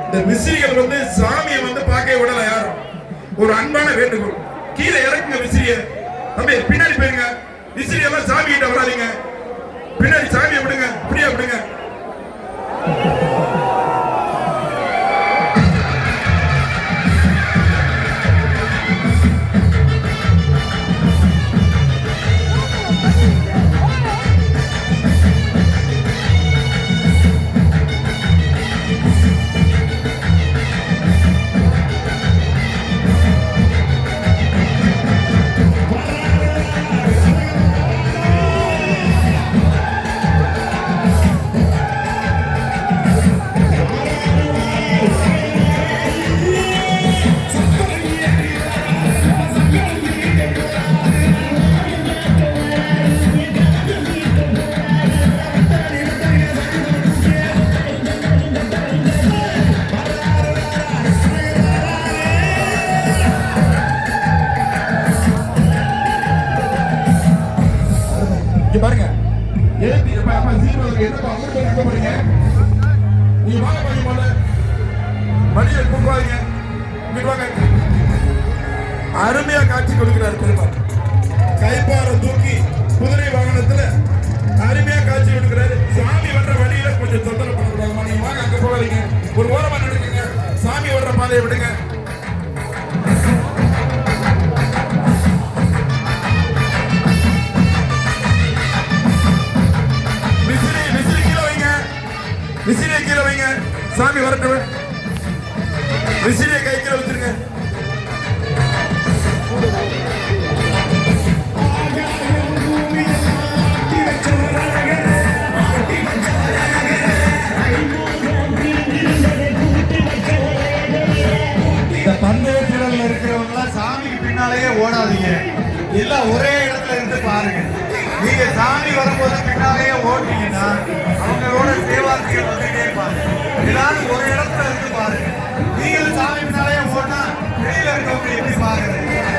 இந்த விசிறிகள் வந்து சாமியை வந்து பார்க்க விடல யாரும். ஒரு அன்பான வேண்டுகோள், கீழே இறக்குங்க விசிறிய. தம்பி பின்னாடி போயிருங்க, விசிறி எல்லாம் சாமி கிட்ட வராதீங்க. பின்னாடி சாமியை விடுங்க, ஃப்ரீயா விடுங்க. பாருங்க அருமையா காட்சி கொடுக்கிறார் பெருமாள். கைப்பார தூக்கி குதிரை வாகனத்துல அருமையா காட்சி கொடுக்கிறாரு. சாமி வர்ற வழியில கொஞ்சம் தொந்தரவு பண்ணக்கூடாது. நீங்க வாங்க, அங்க போகாதீங்க, ஒரு ஓரமா நடக்குங்க. சாமி வர்ற பாதையை விடுங்க. விசிறியை கீழே வைங்க, சாமி வரட்டும். விசிறியை கை கீழே வச்சிருங்க. இந்த பந்தய திடல்ல இருக்கிறவங்க சாமிக்கு பின்னாலேயே ஓடாதீங்க, எல்லாம் ஒரே இடத்துல இருந்து பாருங்க. நீங்க சாமி வரும்போது பின்னாலேயே ஓட்டீங்கன்னா அவங்களோட சேவாசிகள் வந்துட்டே இருப்பாங்க. எல்லாரும் ஒரு இடத்துல இருந்து பாருங்க. நீங்களும் சாமி பின்னாலேயே ஓட்டா வெளியில இருக்கவங்க எப்படி பாக்குறது?